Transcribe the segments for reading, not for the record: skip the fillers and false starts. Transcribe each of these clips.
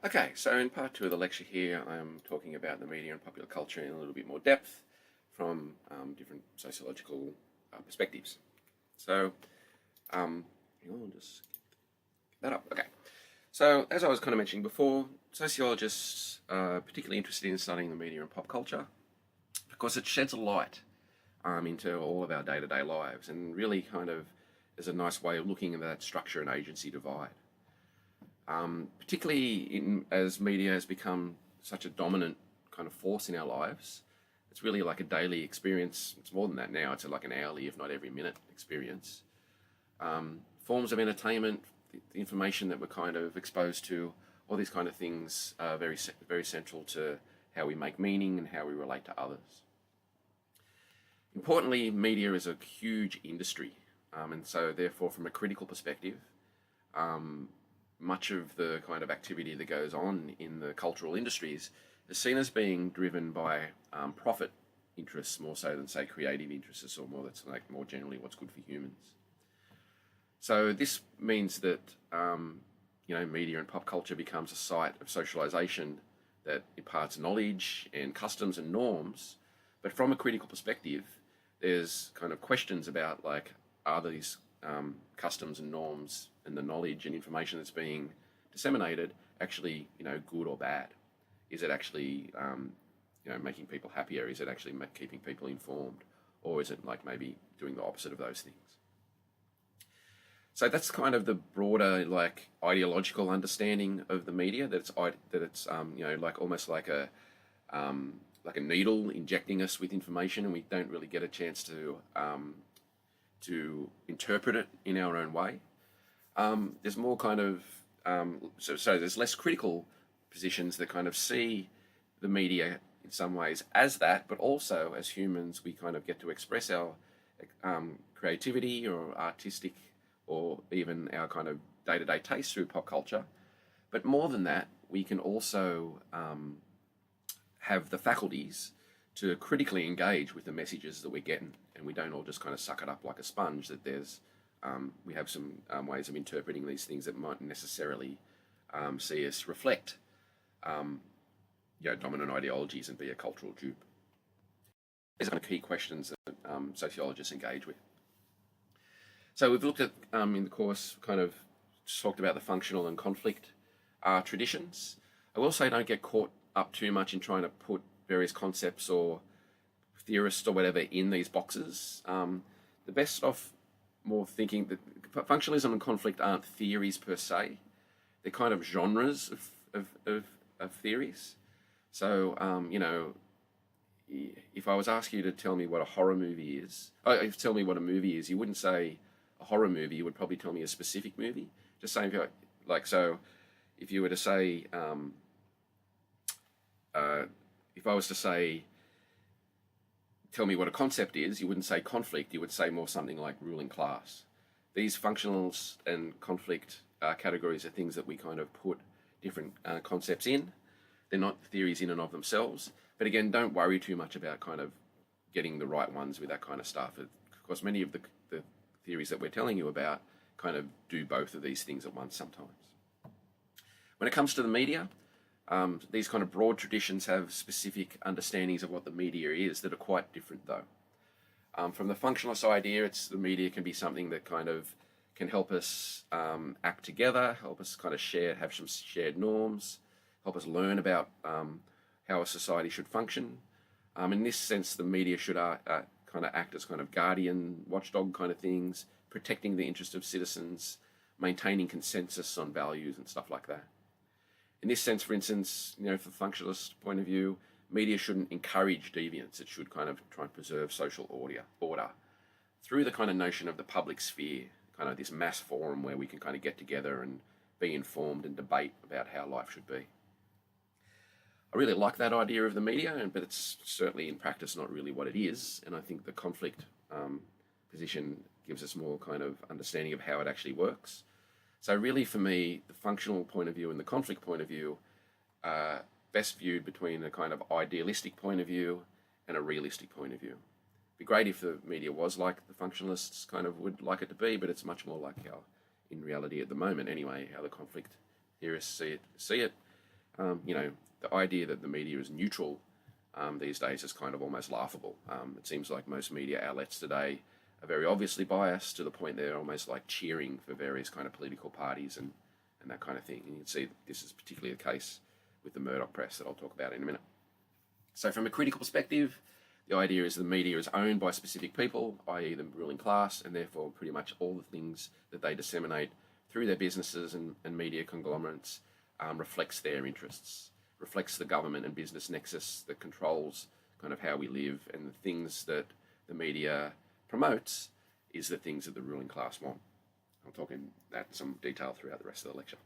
Okay, so in part two of the lecture here, I'm talking about the media and popular culture in a little bit more depth from different sociological perspectives. So, I'll just get that up. Okay, so as I was kind of mentioning before, sociologists are particularly interested in studying the media and pop culture because it sheds a light into all of our day-to-day lives and really kind of is a nice way of looking at that structure and agency divide. Particularly as media has become such a dominant kind of force in our lives. It's really like a daily experience. It's more than that now. It's like an hourly, if not every minute experience. Forms of entertainment, the information that we're kind of exposed to, all these kind of things are very, very central to how we make meaning and how we relate to others. Importantly, media is a huge industry. And so therefore, from a critical perspective, much of the kind of activity that goes on in the cultural industries is seen as being driven by profit interests more so than, say, creative interests, or more that's like more generally what's good for humans. So this means that media and pop culture becomes a site of socialization that imparts knowledge and customs and norms, but from a critical perspective, there's kind of questions about like, are these customs and norms and the knowledge and information that's being disseminated actually, good or bad? Is it actually, making people happier? Is it actually keeping people informed? Or is it like maybe doing the opposite of those things? So that's kind of the broader like ideological understanding of the media, that it's like almost like a needle injecting us with information, and we don't really get a chance to interpret it in our own way. There's more kind of so there's less critical positions that kind of see the media in some ways as that, but also as humans we kind of get to express our creativity or artistic or even our kind of day-to-day taste through pop culture. But more than that, we can also have the faculties to critically engage with the messages that we're getting, and we don't all just kind of suck it up like a sponge. That there's we have some ways of interpreting these things that might necessarily see us reflect dominant ideologies and be a cultural dupe. These are kind of key questions that sociologists engage with. So we've looked at in the course kind of talked about the functional and conflict traditions. I will say don't get caught up too much in trying to put various concepts or theorists or whatever in these boxes. The best off more thinking that functionalism and conflict aren't theories per se. They're kind of genres of theories. So, if I was asking you to tell me what a horror movie is, tell me what a movie is, you wouldn't say a horror movie, you would probably tell me a specific movie. Just saying, so if you were to say, if I was to say, tell me what a concept is, you wouldn't say conflict, you would say more something like ruling class. These functionals and conflict categories are things that we kind of put different concepts in. They're not theories in and of themselves. But again, don't worry too much about kind of getting the right ones with that kind of stuff. Of course, many of the theories that we're telling you about kind of do both of these things at once sometimes. When it comes to the media, these kind of broad traditions have specific understandings of what the media is that are quite different though. From the functionalist idea, the media can be something that kind of can help us act together, help us kind of have some shared norms, help us learn about how a society should function. In this sense, the media should kind of act as kind of guardian, watchdog kind of things, protecting the interest of citizens, maintaining consensus on values and stuff like that. In this sense, for instance, from the functionalist point of view, media shouldn't encourage deviance. It should kind of try and preserve social order through the kind of notion of the public sphere, kind of this mass forum where we can kind of get together and be informed and debate about how life should be. I really like that idea of the media, but it's certainly in practice not really what it is. And I think the conflict position gives us more kind of understanding of how it actually works. So really for me, the functional point of view and the conflict point of view are best viewed between a kind of idealistic point of view and a realistic point of view. It'd be great if the media was like the functionalists kind of would like it to be, but it's much more like how, in reality at the moment anyway, how the conflict theorists see it. The idea that the media is neutral these days is kind of almost laughable. It seems like most media outlets today are very obviously biased to the point they're almost like cheering for various kind of political parties and that kind of thing. And you can see this is particularly the case with the Murdoch press that I'll talk about in a minute. So from a critical perspective, the idea is the media is owned by specific people, i.e. the ruling class, and therefore pretty much all the things that they disseminate through their businesses and media conglomerates reflects their interests, reflects the government and business nexus that controls kind of how we live, and the things that the media promotes is the things that the ruling class want. I'll talk in that in some detail throughout the rest of the lecture.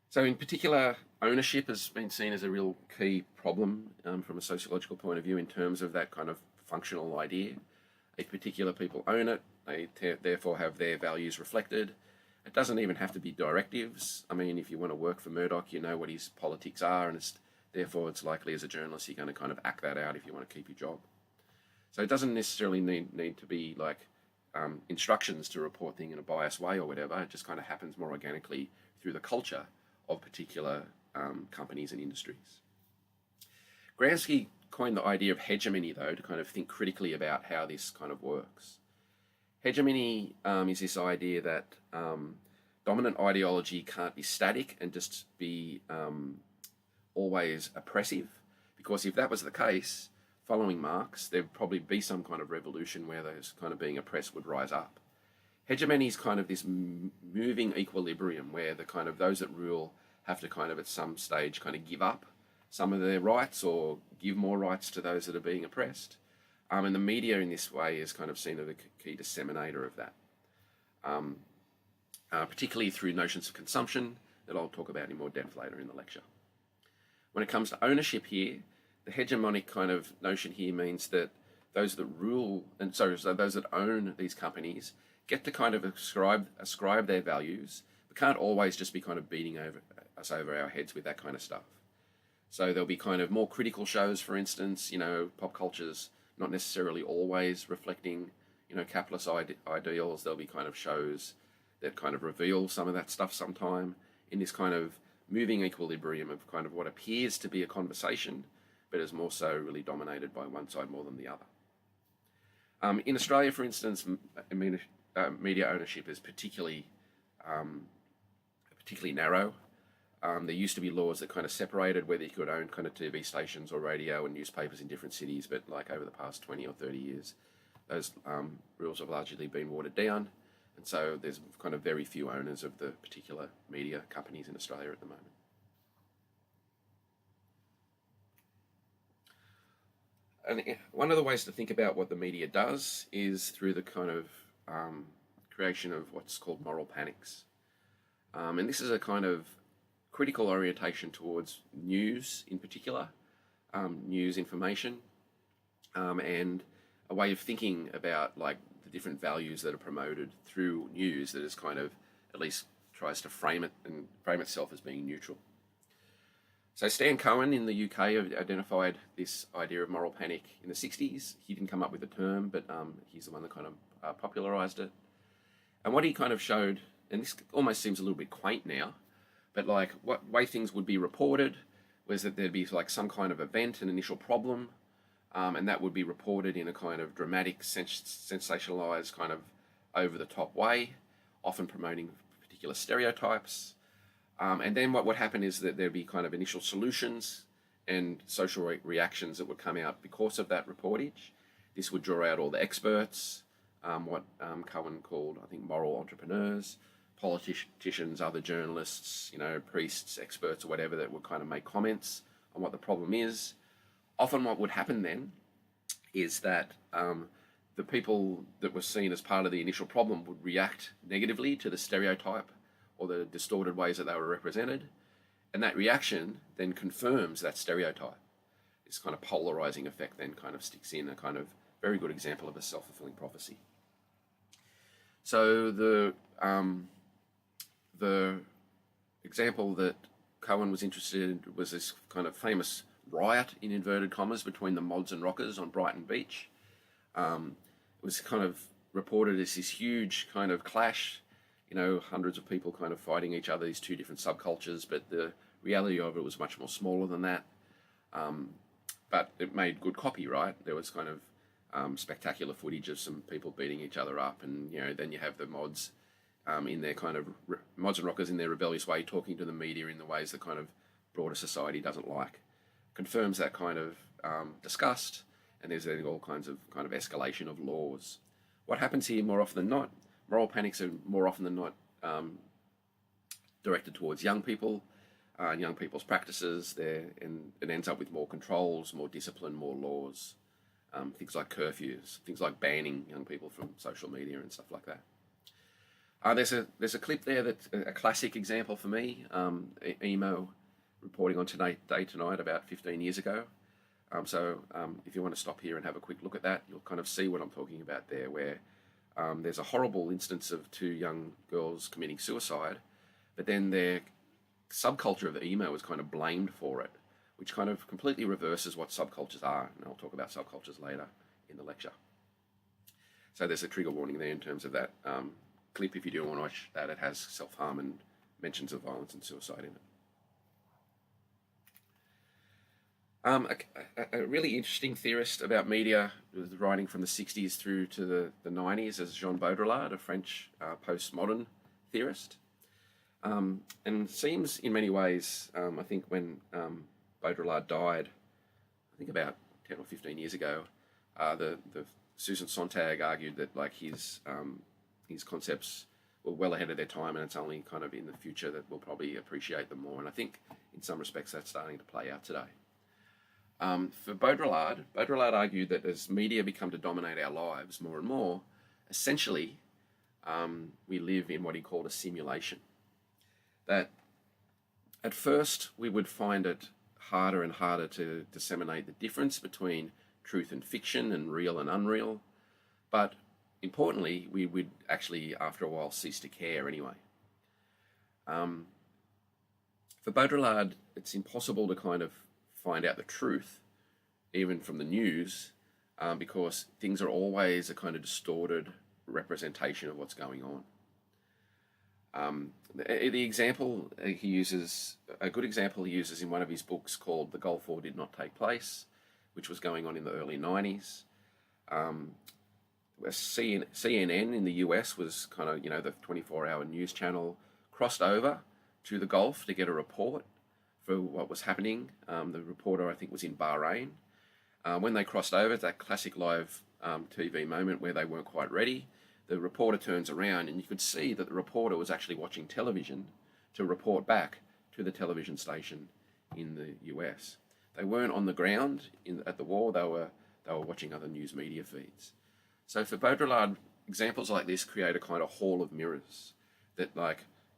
So in particular, ownership has been seen as a real key problem from a sociological point of view in terms of that kind of functional idea. If particular people own it, they therefore have their values reflected. It doesn't even have to be directives. I mean, if you want to work for Murdoch, you know what his politics are, and therefore it's likely as a journalist you're going to kind of act that out if you want to keep your job. So it doesn't necessarily need to be like instructions to report things in a biased way or whatever. It just kind of happens more organically through the culture of particular companies and industries. Gramsci coined the idea of hegemony, though, to kind of think critically about how this kind of works. Hegemony is this idea that dominant ideology can't be static and just be always oppressive, because if that was the case, following Marx, there'd probably be some kind of revolution where those kind of being oppressed would rise up. Hegemony is kind of this moving equilibrium where the kind of those that rule have to kind of at some stage kind of give up some of their rights or give more rights to those that are being oppressed. And the media in this way is kind of seen as a key disseminator of that, particularly through notions of consumption that I'll talk about in more depth later in the lecture. When it comes to ownership here, the hegemonic kind of notion here means that those that rule, so those that own these companies get to kind of ascribe their values, but can't always just be kind of beating us over our heads with that kind of stuff. So there'll be kind of more critical shows, for instance, pop culture's not necessarily always reflecting, capitalist ideals. There'll be kind of shows that kind of reveal some of that stuff sometime in this kind of moving equilibrium of kind of what appears to be a conversation, but is more so really dominated by one side more than the other. In Australia, for instance, media ownership is particularly narrow. There used to be laws that kind of separated whether you could own kind of TV stations or radio and newspapers in different cities, but like over the past 20 or 30 years, those rules have largely been watered down, and so there's kind of very few owners of the particular media companies in Australia at the moment. And one of the ways to think about what the media does is through the kind of creation of what's called moral panics. And this is a kind of critical orientation towards news in particular, news information, and a way of thinking about like the different values that are promoted through news that is kind of at least tries to frame itself as being neutral. So Stan Cohen in the UK identified this idea of moral panic in the 60s. He didn't come up with the term, but he's the one that kind of popularised it. And what he kind of showed, and this almost seems a little bit quaint now, but like what way things would be reported was that there'd be like some kind of event, an initial problem, and that would be reported in a kind of dramatic, sensationalised, kind of over-the-top way, often promoting particular stereotypes. And then what would happen is that there'd be kind of initial solutions and social reactions that would come out because of that reportage. This would draw out all the experts, what Cohen called, I think, moral entrepreneurs, politicians, other journalists, priests, experts, or whatever, that would kind of make comments on what the problem is. Often what would happen then is that the people that were seen as part of the initial problem would react negatively to the stereotype or the distorted ways that they were represented. And that reaction then confirms that stereotype. This kind of polarizing effect then kind of sticks in, a kind of very good example of a self-fulfilling prophecy. So the example that Cohen was interested in was this kind of famous riot, in inverted commas, between the mods and rockers on Brighton Beach. It was kind of reported as this huge kind of clash hundreds of people kind of fighting each other, these two different subcultures, but the reality of it was much more smaller than that. But it made good copy, right? There was kind of spectacular footage of some people beating each other up, and then you have the mods in their kind of mods and rockers in their rebellious way, talking to the media in the ways that kind of broader society doesn't like. Confirms that kind of disgust, and there's then all kinds of escalation of laws. What happens here more often than not? Moral panics are more often than not directed towards young people and young people's practices. And it ends up with more controls, more discipline, more laws, things like curfews, things like banning young people from social media and stuff like that. There's a clip there that's a classic example for me. Emo reporting on Today Tonight about 15 years ago. So if you want to stop here and have a quick look at that, you'll kind of see what I'm talking about there, where there's a horrible instance of two young girls committing suicide, but then their subculture of emo is kind of blamed for it, which kind of completely reverses what subcultures are. And I'll talk about subcultures later in the lecture. So there's a trigger warning there in terms of that clip. If you do want to watch that, it has self-harm and mentions of violence and suicide in it. A really interesting theorist about media was writing from the 60s through to the 90s is Jean Baudrillard, a French postmodern theorist. And seems in many ways, I think when Baudrillard died, I think about 10 or 15 years ago, the Susan Sontag argued that his concepts were well ahead of their time, and it's only kind of in the future that we'll probably appreciate them more. And I think in some respects that's starting to play out today. For Baudrillard argued that as media become to dominate our lives more and more, essentially we live in what he called a simulation. That at first we would find it harder and harder to disseminate the difference between truth and fiction and real and unreal, but importantly we would actually after a while cease to care anyway. For Baudrillard, it's impossible to kind of find out the truth, even from the news, because things are always a kind of distorted representation of what's going on. The example he uses, a good example he uses in one of his books called The Gulf War Did Not Take Place, which was going on in the early 90s. CNN in the US was kind of, the 24-hour news channel, crossed over to the Gulf to get a report for what was happening. The reporter, I think, was in Bahrain. When they crossed over, that classic live TV moment where they weren't quite ready, the reporter turns around and you could see that the reporter was actually watching television to report back to the television station in the US. They weren't on the ground at the war, they were watching other news media feeds. So for Baudrillard, examples like this create a kind of hall of mirrors, that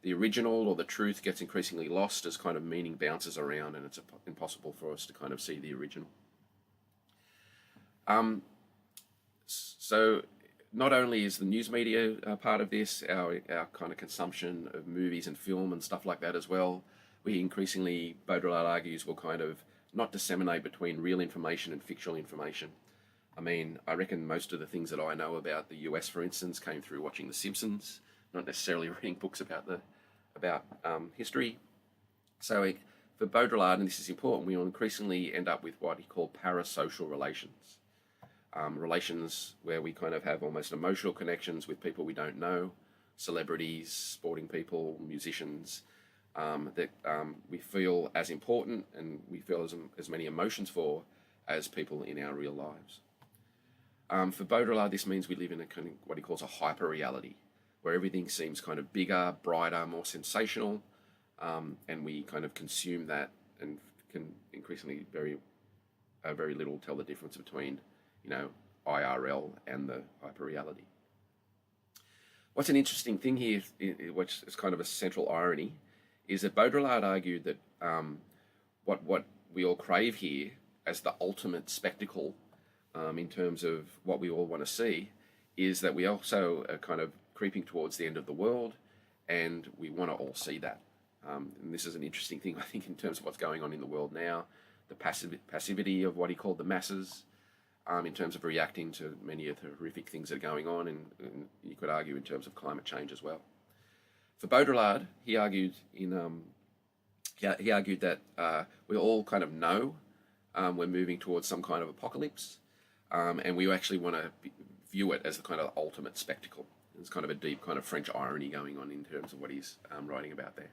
the original or the truth gets increasingly lost as kind of meaning bounces around, and it's impossible for us to kind of see the original. So not only is the news media part of this, our kind of consumption of movies and film and stuff like that as well, we increasingly, Baudrillard argues, will kind of not disseminate between real information and fictional information. I mean, I reckon most of the things that I know about the US, for instance, came through watching The Simpsons, not necessarily reading books about history. So for Baudrillard, and this is important, we will increasingly end up with what he called parasocial relations. Relations where we kind of have almost emotional connections with people we don't know, celebrities, sporting people, musicians, that we feel as important and we feel as many emotions for as people in our real lives. For Baudrillard, this means we live in a kind of what he calls a hyper-reality, where everything seems kind of bigger, brighter, more sensational, and we kind of consume that and can increasingly very little tell the difference between, IRL and the hyper-reality. What's an interesting thing here, which is kind of a central irony, is that Baudrillard argued that what we all crave here as the ultimate spectacle in terms of what we all want to see is that we also are kind of creeping towards the end of the world, and we want to all see that. And this is an interesting thing, I think, in terms of what's going on in the world now, the passivity of what he called the masses, in terms of reacting to many of the horrific things that are going on, and you could argue in terms of climate change as well. For Baudrillard, he argued that we all kind of know we're moving towards some kind of apocalypse, and we actually want to view it as the kind of ultimate spectacle. There's kind of a deep kind of French irony going on in terms of what he's writing about there.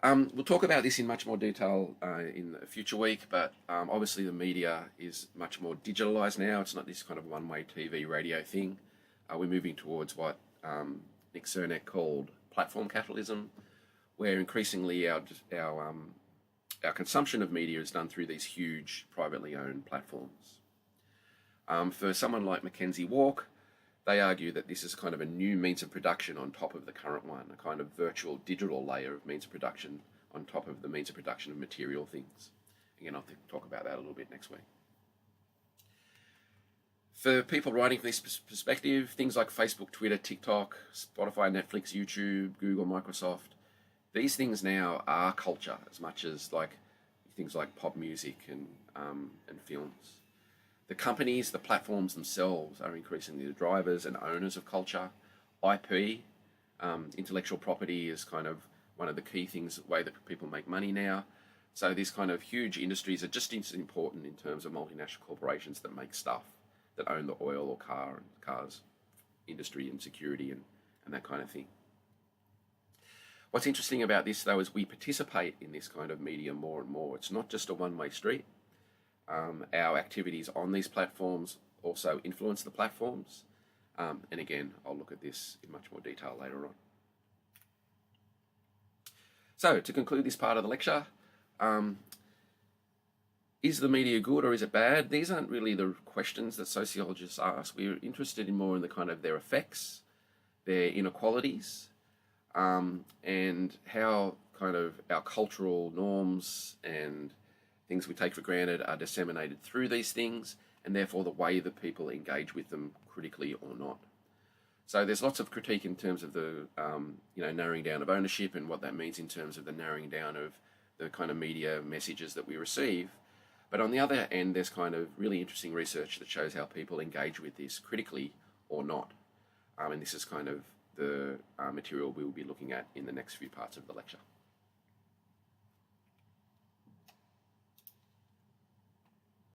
We'll talk about this in much more detail in a future week, but obviously the media is much more digitalized now. It's not this kind of one-way TV, radio thing. We're moving towards what Nick Cernak called platform capitalism, where increasingly our consumption of media is done through these huge privately owned platforms. For someone like Mackenzie Walk, they argue that this is kind of a new means of production on top of the current one, a kind of virtual digital layer of means of production on top of the means of production of material things. Again, I'll talk about that a little bit next week. For people writing from this perspective, things like Facebook, Twitter, TikTok, Spotify, Netflix, YouTube, Google, Microsoft, these things now are culture as much as like things like pop music and films. The companies, the platforms themselves are increasingly the drivers and owners of culture. IP, intellectual property, is kind of one of the key things, the way that people make money now. So these kind of huge industries are just as important in terms of multinational corporations that make stuff, that own the oil or cars industry and security and that kind of thing. What's interesting about this, though, is we participate in this kind of media more and more. It's not just a one-way street. Our activities on these platforms also influence the platforms. And again, I'll look at this in much more detail later on. So, to conclude this part of the lecture, is the media good or is it bad? These aren't really the questions that sociologists ask. We're interested in more in the kind of their effects, their inequalities, and how kind of our cultural norms and things we take for granted are disseminated through these things, and therefore the way that people engage with them critically or not. So there's lots of critique in terms of the narrowing down of ownership and what that means in terms of the narrowing down of the kind of media messages that we receive. But on the other end, there's kind of really interesting research that shows how people engage with this critically or not. And this is kind of the material we will be looking at in the next few parts of the lecture.